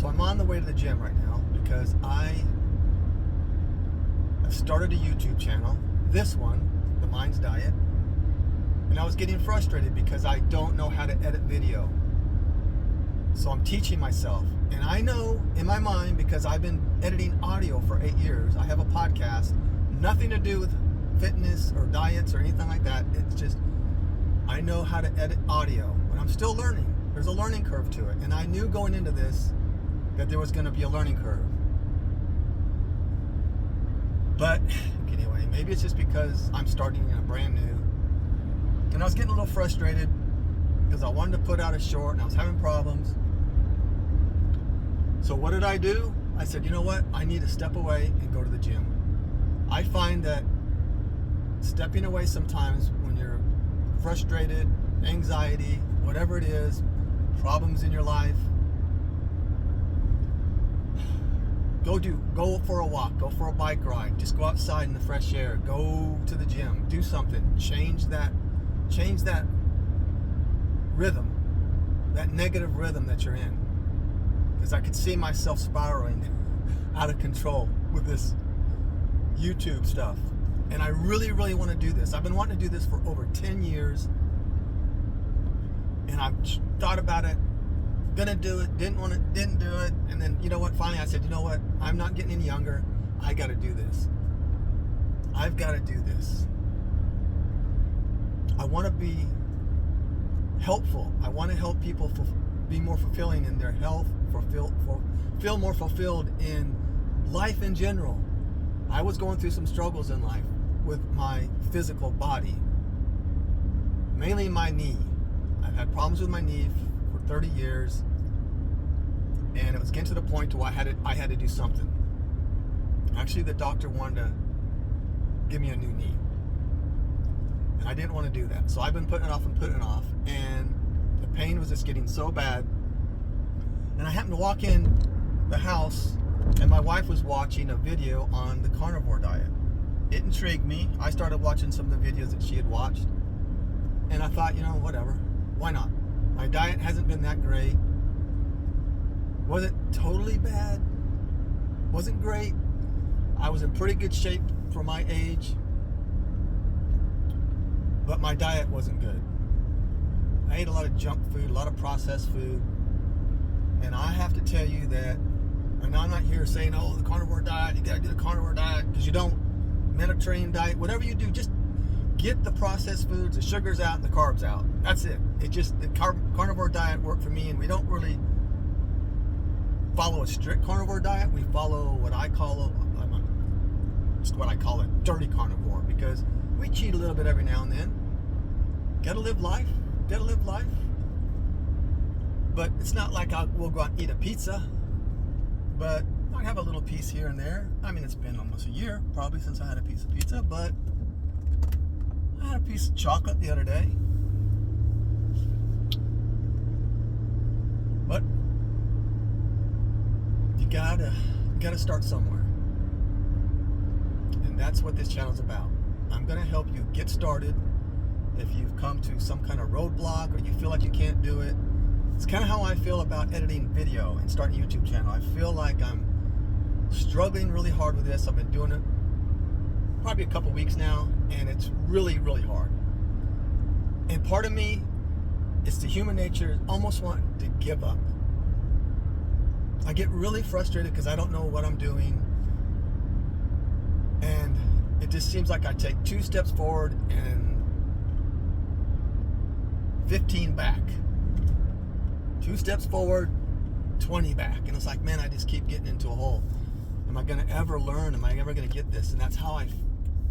So I'm on the way to the gym right now because I have started a YouTube channel. This one, The Mind's Diet. And I was getting frustrated because I don't know how to edit video. So I'm teaching myself. And I know in my mind, because I've been editing audio for 8 years, I have a podcast, nothing to do with fitness or diets or anything like that. It's just, I know how to edit audio, but I'm still learning. There's a learning curve to it. And I knew going into this that there was going to be a learning curve. But anyway, maybe it's just because I'm starting in a brand new. And I was getting a little frustrated because I wanted to put out a short and I was having problems. So what did I do? I said, you know what? I need to step away and go to the gym. I find that stepping away sometimes when you're frustrated, anxiety, whatever it is, problems in your life, go for a walk, go for a bike ride, just go outside in the fresh air, go to the gym, do something, change that rhythm, that negative rhythm that you're in. Because I could see myself spiraling out of control with this YouTube stuff. And I really, really want to do this. I've been wanting to do this for over 10 years. And I've thought about it, gonna do it, didn't do it. And then, you know what, finally I said, you know what, I'm not getting any younger. I gotta do this. I've gotta do this. I want to be helpful. I want to help people be more fulfilling in their health, feel more fulfilled in life in general. I was going through some struggles in life with my physical body, mainly my knee. I've had problems with my knee for 30 years, and it was getting to the point to where I had to do something. Actually, the doctor wanted to give me a new knee. And I didn't want to do that. So I've been putting it off, and the pain was just getting so bad. And I happened to walk in the house, and my wife was watching a video on the carnivore diet. It intrigued me. I started watching some of the videos that she had watched, and I thought, you know, whatever, why not? My diet hasn't been that great. Wasn't totally bad. Wasn't great. I was in pretty good shape for my age. But my diet wasn't good. I ate a lot of junk food, a lot of processed food. And I have to tell you that, and I'm not here saying, oh, the carnivore diet, you gotta do the carnivore diet, because you don't. Mediterranean diet, whatever you do, just get the processed foods, the sugars out, and the carbs out. That's it. It just, the carnivore diet worked for me, and we don't really follow a strict carnivore diet. We follow what I call a dirty carnivore, because we cheat a little bit every now and then. Gotta live life. But it's not like we'll go out and eat a pizza. But I have a little piece here and there. I mean, it's been almost a year probably since I had a piece of pizza, but I had a piece of chocolate the other day. But you gotta start somewhere. And that's what this channel's about. I'm going to help you get started. If you've come to some kind of roadblock or you feel like you can't do it, it's kind of how I feel about editing video and starting a YouTube channel. I feel like I'm struggling really hard with this. I've been doing it probably a couple weeks now, and it's really, really hard. And part of me, it's the human nature, almost wanting to give up. I get really frustrated because I don't know what I'm doing. And it just seems like I take 2 steps forward and 15 back. 2 steps forward, 20 back. And it's like, man, I just keep getting into a hole. Am I going to ever learn? Am I ever going to get this? And that's how I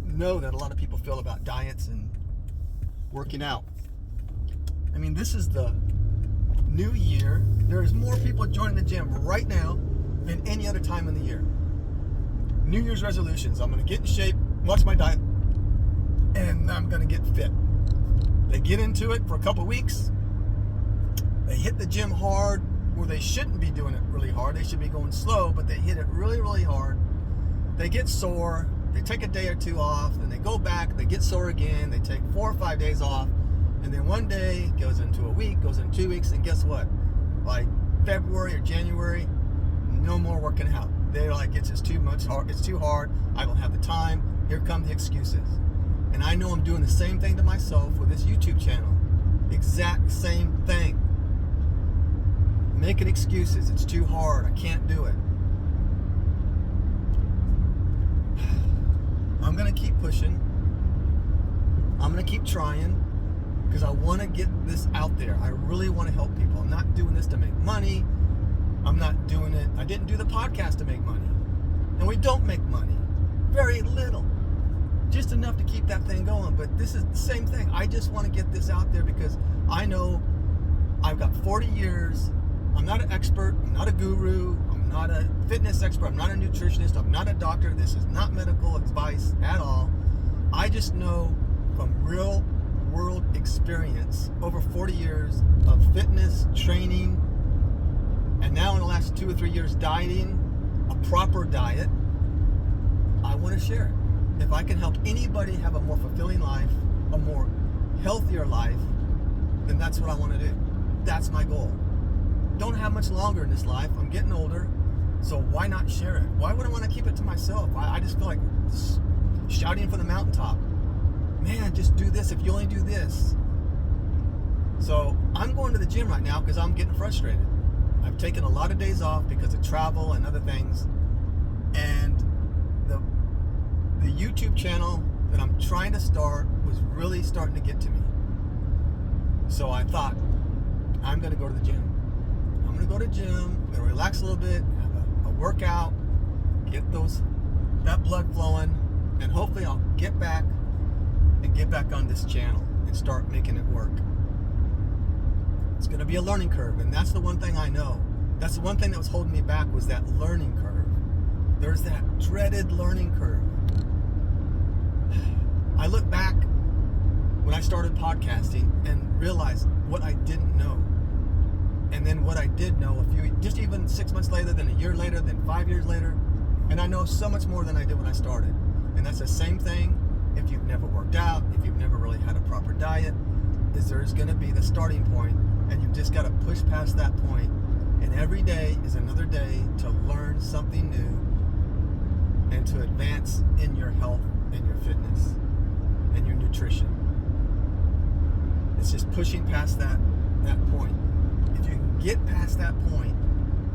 know that a lot of people feel about diets and working out. I mean, this is the new year. There's more people joining the gym right now than any other time in the year. New Year's resolutions. I'm going to get in shape, watch my diet, and I'm going to get fit. They get into it for a couple weeks. They hit the gym hard, where they shouldn't be doing it really hard. They should be going slow, but they hit it really, really hard. They get sore. They take a day or 2 off. Then they go back. They get sore again. They take 4 or 5 days off. And then one day goes into a week, goes into 2 weeks. And guess what? By February or January, working out. They're like, it's just too much hard. It's too hard. I don't have the time. Here come the excuses. And I know I'm doing the same thing to myself with this YouTube channel. Exact same thing. Making excuses. It's too hard. I can't do it. I'm going to keep pushing. I'm going to keep trying because I want to get this out there. I really want to help people. I'm not doing this to make money. I'm not doing it. I didn't do the podcast to make money. And we don't make money. Very little. Just enough to keep that thing going. But this is the same thing. I just want to get this out there because I know I've got 40 years. I'm not an expert. I'm not a guru. I'm not a fitness expert. I'm not a nutritionist. I'm not a doctor. This is not medical advice at all. I just know from real world experience, over 40 years of fitness, training, and now in the last 2 or 3 years dieting, a proper diet, I want to share it. If I can help anybody have a more fulfilling life, a more healthier life, then that's what I want to do. That's my goal. Don't have much longer in this life. I'm getting older, so why not share it? Why would I want to keep it to myself? I just feel like shouting from the mountaintop. Man, just do this if you only do this. So I'm going to the gym right now because I'm getting frustrated. I've taken a lot of days off because of travel and other things. And the YouTube channel that I'm trying to start was really starting to get to me. So I thought, I'm going to go to the gym. I'm going to go to the gym, I'm going to relax a little bit, have a workout, get that blood flowing, and hopefully I'll get back on this channel and start making it work. It's going to be a learning curve, and that's the one thing I know. That's the one thing that was holding me back was that learning curve. There's that dreaded learning curve. I look back when I started podcasting and realized what I didn't know. And then what I did know just even 6 months later, then a year later, then 5 years later. And I know so much more than I did when I started. And that's the same thing if you've never worked out, if you've never really had a proper diet, is there's going to be the starting point, and you've just got to push past that point. And every day is another day to learn something new and to advance in your health and your fitness and your nutrition. It's just pushing past that point. If you can get past that point,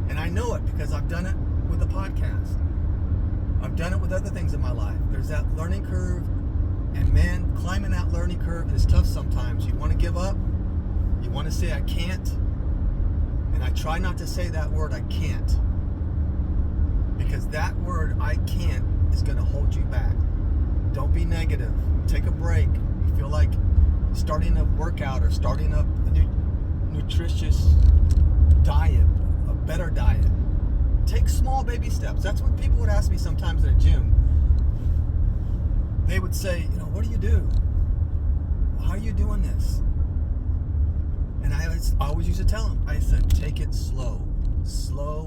and I know it because I've done it with the podcast. I've done it with other things in my life. There's that learning curve, and man, climbing that learning curve is tough sometimes. You want to give up. You want to say, I can't. And I try not to say that word, I can't. Because that word, I can't, is going to hold you back. Don't be negative. Take a break. You feel like starting a workout or starting up a nutritious diet, a better diet. Take small baby steps. That's what people would ask me sometimes at a gym. They would say, what do you do? How are you doing this? And I always used to tell them, I said, take it slow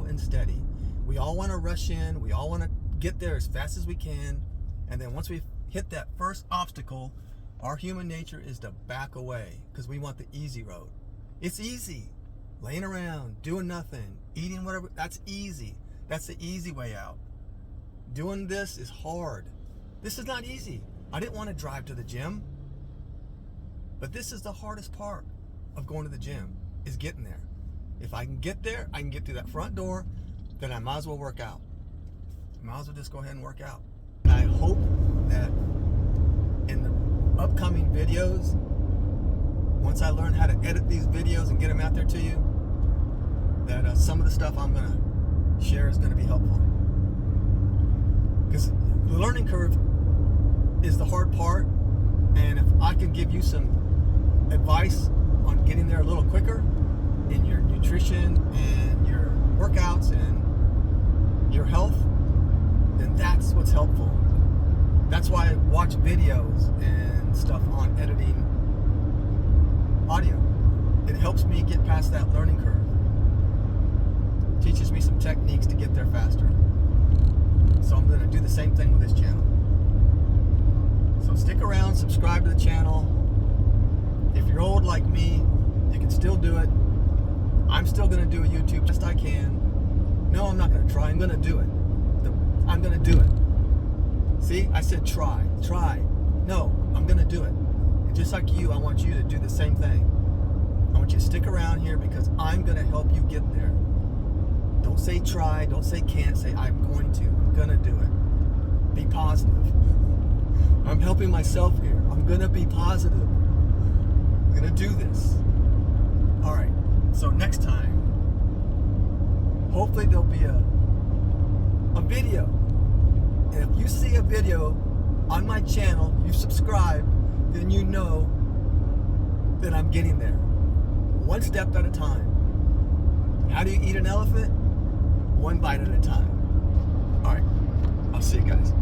and steady. We all want to rush in. We all want to get there as fast as we can. And then once we hit that first obstacle, our human nature is to back away because we want the easy road. It's easy. Laying around, doing nothing, eating whatever, that's easy. That's the easy way out. Doing this is hard. This is not easy. I didn't want to drive to the gym. But this is the hardest part of going to the gym, is getting there. If I can get there, I can get through that front door, then I might as well work out. I might as well just go ahead and work out. And I hope that in the upcoming videos, once I learn how to edit these videos and get them out there to you, that some of the stuff I'm going to share is going to be helpful. Because the learning curve is the hard part, and if I can give you some advice on getting there a little quicker in your nutrition and your workouts and your health, then that's what's helpful. That's why I watch videos and stuff on editing audio. It helps me get past that learning curve. Teaches me some techniques to get there faster. So I'm going to do the same thing with this channel. So stick around, subscribe to the channel. If you're old like me, you can still do it. I'm still going to do a YouTube best I can. No, I'm not going to try. I'm going to do it. I'm going to do it. See, I said try. No, I'm going to do it. And just like you, I want you to do the same thing. I want you to stick around here because I'm going to help you get there. Don't say try. Don't say can't. Say I'm going to. I'm going to do it. Be positive. I'm helping myself here. I'm going to be positive. I'm going to do this. All right. So next time, hopefully there'll be a video. And if you see a video on my channel, you subscribe, then you know that I'm getting there. One step at a time. How do you eat an elephant? One bite at a time. All right. I'll see you guys.